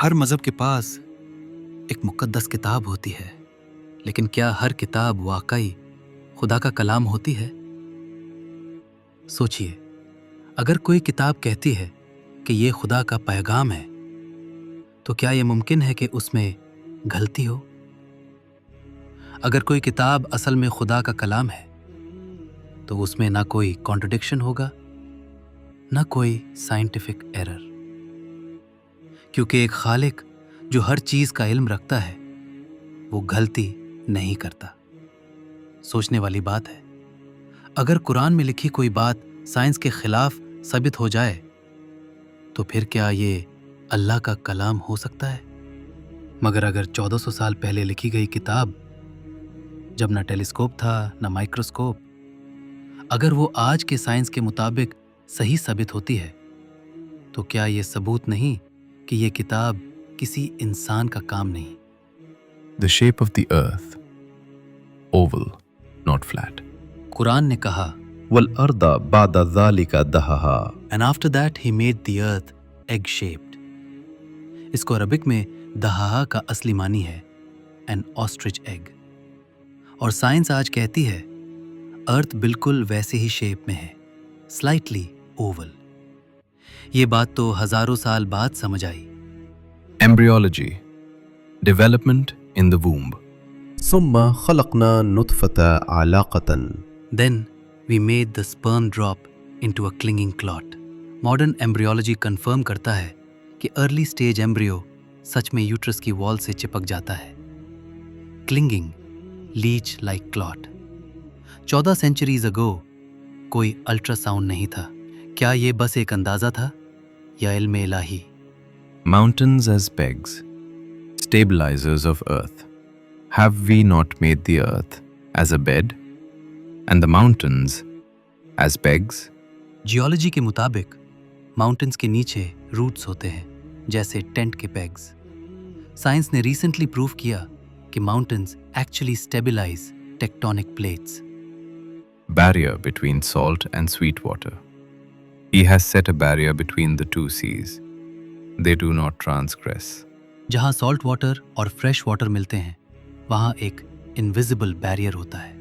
हर मज़हब के पास एक मुक़द्दस किताब होती है, लेकिन क्या हर किताब वाकई खुदा का कलाम होती है? सोचिए, अगर कोई किताब कहती है कि ये खुदा का पैगाम है, तो क्या ये मुमकिन है कि उसमें गलती हो? अगर कोई किताब असल में खुदा का कलाम है, तो उसमें ना कोई कॉन्ट्रडिक्शन होगा, ना कोई साइंटिफिक एरर, क्योंकि एक खालिक जो हर चीज का इल्म रखता है, वो गलती नहीं करता। सोचने वाली बात है। अगर कुरान में लिखी कोई बात साइंस के खिलाफ साबित हो जाए, तो फिर क्या ये अल्लाह का कलाम हो सकता है? मगर अगर 1400 साल पहले लिखी गई किताब, जब ना टेलीस्कोप था ना माइक्रोस्कोप, अगर वो आज के साइंस के मुताबिक सही साबित होती है, तो क्या ये सबूत नहीं कि ये किताब किसी इंसान का काम नहीं? The shape of the earth, oval, not flat. Quran ने कहा, وَالْأَرْضَ بَعْدَ ذَلِكَ دَحَهَا. and after that he made the earth egg shaped. इसको अरबिक में दहाहा का असली मानी है an ostrich egg. और साइंस आज कहती है अर्थ बिल्कुल वैसे ही शेप में है, स्लाइटली ओवल। ये बात तो हजारों साल बाद समझ आई। Embryology, development in the womb. ثم خلقنا نطفة علاقة. Then we made the sperm drop into a clinging clot. Modern embryology confirm करता है कि अर्ली स्टेज एम्ब्रियो सच में यूट्रस की वॉल से चिपक जाता है। Clinging, leech like clot. 14 centuries ago कोई अल्ट्रासाउंड नहीं था। क्या ये बस एक अंदाजा था या इल्म इलाही? Mountains as pegs, stabilizers of earth. Have we not made the earth as a bed and the mountains as pegs? Geology के मुताबिक माउंटेन्स के नीचे रूट्स होते हैं, जैसे टेंट के पेग्स। साइंस ने रिसेंटली प्रूव किया कि mountains actually stabilise tectonic plates. Barrier between salt and sweet water. He has set a barrier between the two seas. They do not transgress. जहाँ सॉल्ट वाटर और fresh water मिलते हैं, वहाँ एक invisible barrier होता है,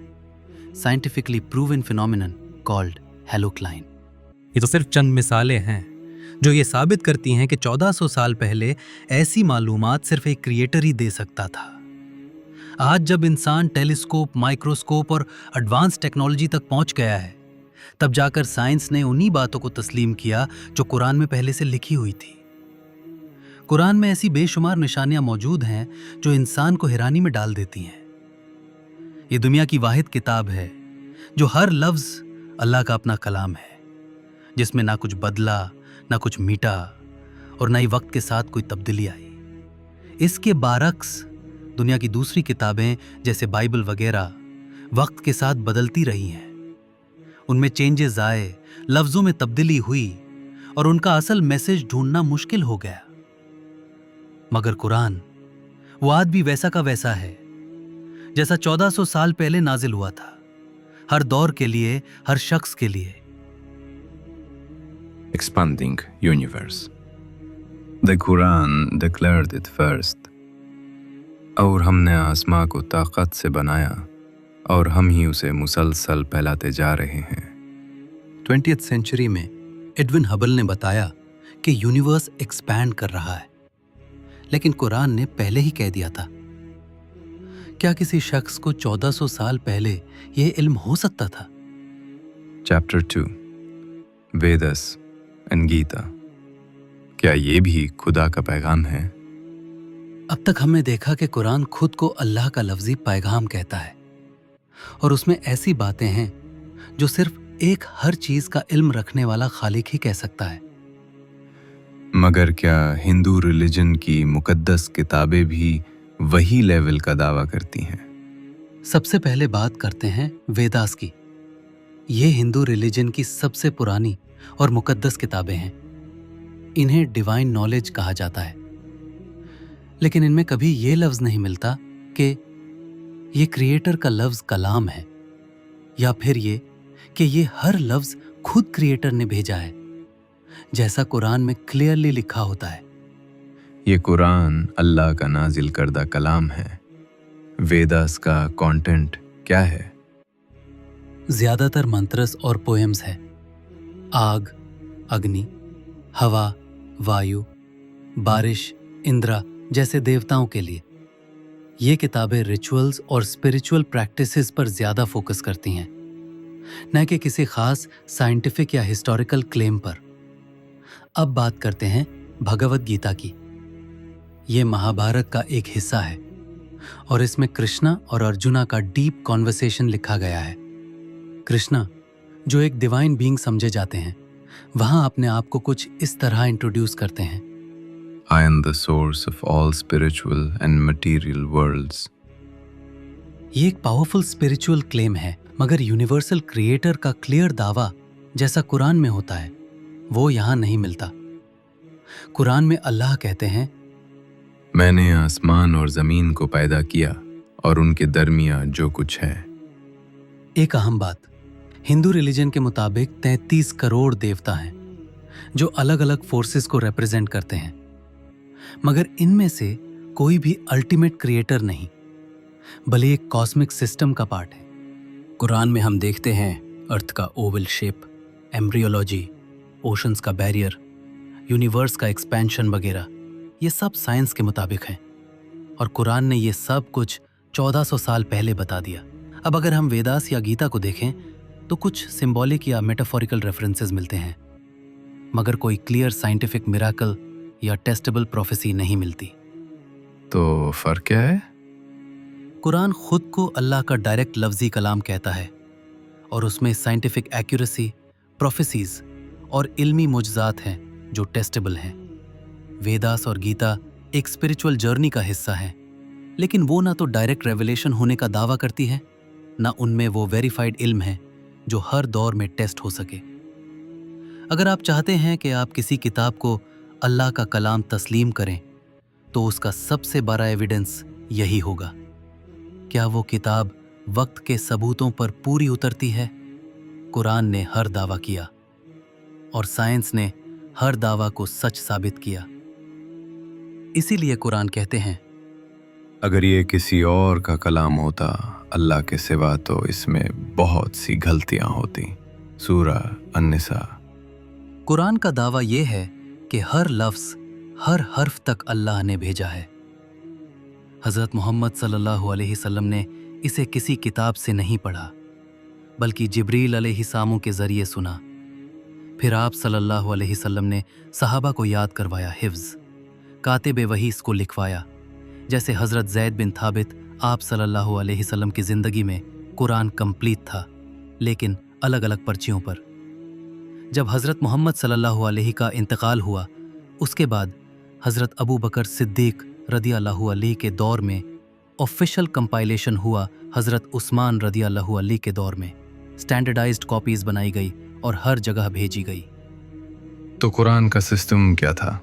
साइंटिफिकली प्रूवन फिनोमिनन कॉल्ड हेलोक्लाइन। ये तो सिर्फ चंद मिसालें हैं जो ये साबित करती हैं कि 1400 साल पहले ऐसी मालूमात सिर्फ एक क्रिएटर ही दे सकता था। आज जब इंसान टेलीस्कोप, माइक्रोस्कोप और एडवांस टेक्नोलॉजी तक पहुंच गया है, तब जाकर साइंस ने उन्हीं बातों को तस्लीम किया जो कुरान में पहले से लिखी हुई थी। कुरान में ऐसी बेशुमार निशानियां मौजूद हैं जो इंसान को हैरानी में डाल देती हैं। ये दुनिया की वाहिद किताब है जो हर लफ्ज अल्लाह का अपना कलाम है, जिसमें ना कुछ बदला, ना कुछ मीटा और ना ही वक्त के साथ कोई तब्दीली आई। इसके बारक्स दुनिया की दूसरी किताबें जैसे बाइबल वगैरह वक्त के साथ बदलती रही हैं। उनमें चेंजेस आए, लफ्जों में तब्दीली हुई और उनका असल मैसेज ढूंढना मुश्किल हो गया। मगर कुरान वो आज भी वैसा का वैसा है जैसा 1400 साल पहले नाजिल हुआ था, हर दौर के लिए, हर शख्स के लिए। Expanding universe. The Quran declared it first. और हमने आसमां को ताकत से बनाया और हम ही उसे मुसलसल फैलाते जा रहे हैं। 20th सेंचुरी में एडविन हबल ने बताया कि यूनिवर्स एक्सपैंड कर रहा है, लेकिन कुरान ने पहले ही कह दिया था। क्या किसी शख्स को 1400 साल पहले यह इल्म हो सकता था? Chapter 2, Vedas and Gita. क्या ये भी खुदा का पैगाम है? अब तक हमने देखा कि कुरान खुद को अल्लाह का लफ्जी पैगाम कहता है, और उसमें ऐसी बातें हैं जो सिर्फ एक हर चीज का इल्म रखने वाला खालिक ही कह सकता है। मगर क्या हिंदू रिलीजन की मुकद्दस किताबें भी वही लेवल का दावा करती हैं? सबसे पहले बात करते हैं वेदास की। ये हिंदू रिलीजन की सबसे पुरानी और मुकद्दस किताबें हैं। इन्हें डिवाइन नॉलेज कहा जाता है, लेकिन इनमें कभी ये लफ्ज नहीं मिलता कि ये क्रिएटर का लफ्ज कलाम है, या फिर ये कि ये हर लफ्ज खुद क्रिएटर ने भेजा है, जैसा कुरान में क्लियरली लिखा होता है। ये कुरान अल्लाह का नाजिल करदा कलाम है। वेदास का कंटेंट क्या है? ज्यादातर मंत्रस और पोएम्स है। आग, अग्नि, हवा, वायु, बारिश, इंद्रा जैसे देवताओं के लिए। ये किताबें रिचुअल्स और स्पिरिचुअल प्रैक्टिसेस पर ज्यादा फोकस करती हैं, न कि किसी खास साइंटिफिक या हिस्टोरिकल क्लेम पर। अब बात करते हैं भगवद गीता की। ये महाभारत का एक हिस्सा है और इसमें कृष्णा और अर्जुना का डीप कॉन्वर्सेशन लिखा गया है। कृष्णा, जो एक डिवाइन बीइंग समझे जाते हैं, वहां अपने आप को कुछ इस तरह इंट्रोड्यूस करते हैं। I am the source of all spiritual and material worlds. ये एक पावरफुल स्पिरिचुअल क्लेम है, मगर यूनिवर्सल क्रिएटर का क्लियर दावा जैसा कुरान में होता है, वो यहाँ नहीं मिलता। कुरान में अल्लाह कहते हैं, मैंने आसमान और जमीन को पैदा किया और उनके दरमियान जो कुछ है। एक अहम बात, हिंदू रिलीजन के मुताबिक 33 करोड़ देवता हैं जो अलग अलग फोर्सेस को रिप्रेजेंट करते हैं, मगर इनमें से कोई भी अल्टीमेट क्रिएटर नहीं, भले एक कॉस्मिक सिस्टम का पार्ट है। कुरान में हम देखते हैं अर्थ का ओवल शेप, एम्ब्रियोलॉजी, ओशंस का बैरियर, यूनिवर्स का एक्सपेंशन वगैरह, ये सब साइंस के मुताबिक हैं और कुरान ने ये सब कुछ 1400 साल पहले बता दिया। अब अगर हम वेदास या गीता को देखें तो कुछ सिंबॉलिक या मेटाफोरिकल रेफरेंसेस मिलते हैं, मगर कोई क्लियर साइंटिफिक मिराकल या टेस्टेबल प्रोफेसी नहीं मिलती। तो फर्क क्या है? कुरान खुद को अल्लाह का डायरेक्ट लफ्जी कलाम कहता है और उसमें साइंटिफिक एक्यूरेसी, प्रोफेसीज और इल्मी मुजज़ात हैं जो टेस्टेबल हैं। वेदास और गीता एक स्पिरिचुअल जर्नी का हिस्सा है, लेकिन वो ना तो डायरेक्ट रेवलेशन होने का दावा करती है, ना उनमें वो वेरीफाइड इल्म है जो हर दौर में टेस्ट हो सके। अगर आप चाहते हैं कि आप किसी किताब को अल्लाह का कलाम तस्लीम करें, तो उसका सबसे बड़ा एविडेंस यही होगा। क्या वो किताब वक्त के सबूतों पर पूरी उतरती है? कुरान ने हर दावा किया और साइंस ने हर दावा को सच साबित किया। इसीलिए कुरान कहते हैं, अगर ये किसी और का कलाम होता अल्लाह के सिवा तो इसमें बहुत सी गलतियां होती। सूरा अन्निसा। कुरान का दावा यह है कि हर लफ्ज़, हर हर्फ तक अल्लाह ने भेजा है। हज़रत मोहम्मद सल्लल्लाहु अलैहि वसल्लम ने इसे किसी किताब से नहीं पढ़ा, बल्कि जिब्रील अलैहिस्सलाम के ज़रिए सुना। फिर आप सल्लल्लाहु अलैहि वसल्लम ने सहाबा को याद करवाया हिफ्ज़, कातिब वही इसको लिखवाया। जैसे हज़रत ज़ैद बिन थाबित, आप सल्लल्लाहु अलैहि वसल्लम की ज़िंदगी में कुरान कंप्लीट था, लेकिन अलग अलग पर्चियों पर। जब हज़रत मोहम्मद सल्लल्लाहु अलैहि का इंतकाल हुआ, उसके बाद हज़रत अबू बकर सिद्दीक रदियल्लाहु अलैहि के दौर में ऑफिशियल कंपाइलेशन हुआ। हज़रत उस्मान रदियल्लाहु अलैहि के दौर में स्टैंडर्डाइज्ड कॉपीज़ बनाई गई और हर जगह भेजी गई। तो कुरान का सिस्टम क्या था?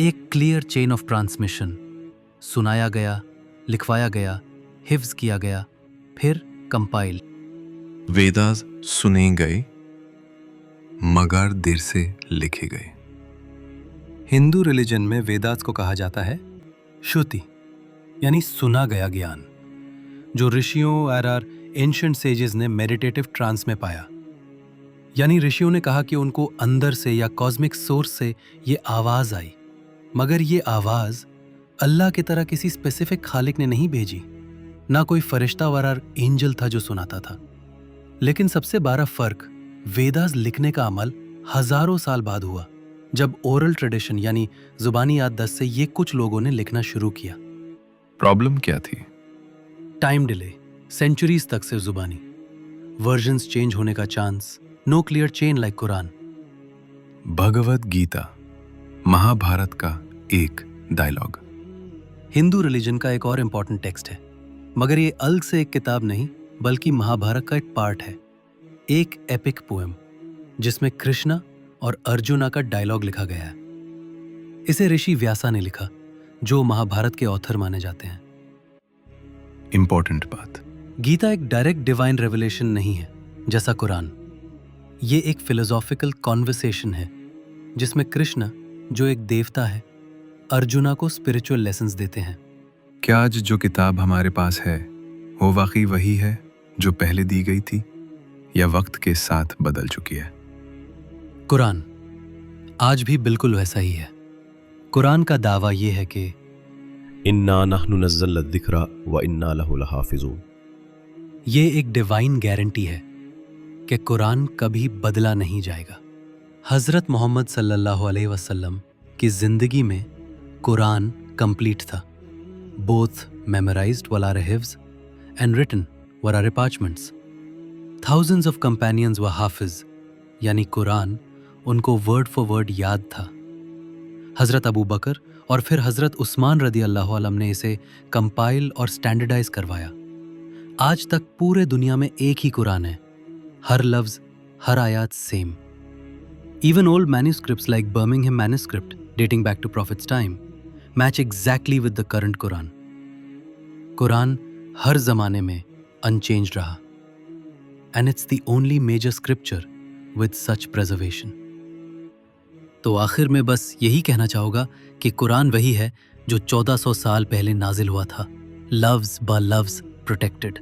एक क्लियर चेन ऑफ ट्रांसमिशन, सुनाया गया, लिखवाया गया, हिफ्ज़ किया गया, फिर कंपाइल। वेदास सुने गए मगर देर से लिखे गए। हिंदू रिलीजन में वेदास को कहा जाता है श्रुति, यानी सुना गया ज्ञान, जो ऋषियों और एंशिएंट सेजेस ने मेडिटेटिव ट्रांस में पाया। यानी ऋषियों ने कहा कि उनको अंदर से या कॉस्मिक सोर्स से ये आवाज़ आई, मगर ये आवाज़ अल्लाह की तरह किसी स्पेसिफिक खालिक ने नहीं भेजी, ना कोई फरिश्ता वरार एंजल था जो सुनाता था। लेकिन सबसे बड़ा फर्क, वेदास लिखने का अमल हजारों साल बाद हुआ, जब ओरल ट्रेडिशन यानी जुबानी याददाश्त से ये कुछ लोगों ने लिखना शुरू किया। प्रॉब्लम क्या थी? टाइम डिले, सेंचुरीज तक सिर्फ जुबानी, वर्जन्स चेंज होने का chance, no clear chain like Quran. Bhagavad Gita Mahabharata का एक डायलॉग। हिंदू रिलीजन का एक और इम्पॉर्टेंट टेक्स्ट है, मगर ये अलग से एक किताब नहीं, बल्कि महाभारत का एक पार्ट है, एक एपिक पोएम जिसमें कृष्णा और अर्जुना का डायलॉग लिखा गया है। इसे ऋषि व्यासा ने लिखा, जो महाभारत के ऑथर माने जाते हैं। इंपॉर्टेंट बात, गीता एक डायरेक्ट डिवाइन रेवलेशन नहीं है जैसा कुरान। ये एक फिलोसॉफिकल कॉन्वर्सेशन है जिसमें कृष्ण, जो एक देवता है, अर्जुना को स्पिरिचुअल लेसन्स देते हैं। क्या आज जो किताब हमारे पास है वो वाकई वही है जो पहले दी गई थी या वक्त के साथ बदल चुकी है? कुरान आज भी बिल्कुल वैसा ही है। कुरान का दावा ये है कि इन्ना नहनु नज़्ज़लना ज़िक्रा व इन्ना लहु लहाफ़िज़ून। ये एक डिवाइन गारंटी है कि कुरान कभी बदला नहीं जाएगा। हज़रत मोहम्मद सल्लल्लाहु अलैहि वसल्लम की ज़िंदगी में कुरान कंप्लीट था, बोथ मेमोराइज्ड वलार हिफ्ज़ एंड रिटन वरार पार्चमेंट्स। थाउजेंड्स ऑफ कंपेनियंस व हाफिज, यानी कुरान उनको वर्ड फॉर वर्ड याद था। हज़रत अबू बकर और फिर हज़रत उस्मान रदी अल्लाह अन्हु ने इसे कंपाइल और स्टैंडर्डाइज करवाया। आज तक पूरे दुनिया में एक ही कुरान है, हर लफ्ज़ हर आयात same. Even old manuscripts like Birmingham manuscript dating back to Prophet's time match exactly with the current Quran. Quran हर ज़माने में unchanged रहा, and it's the only major scripture with such preservation. तो आखिर में बस यही कहना चाहूँगा कि कुरान वही है जो 1400 साल पहले नाजिल हुआ था, लफ्ज़ ब लफ्ज़ प्रोटेक्टेड।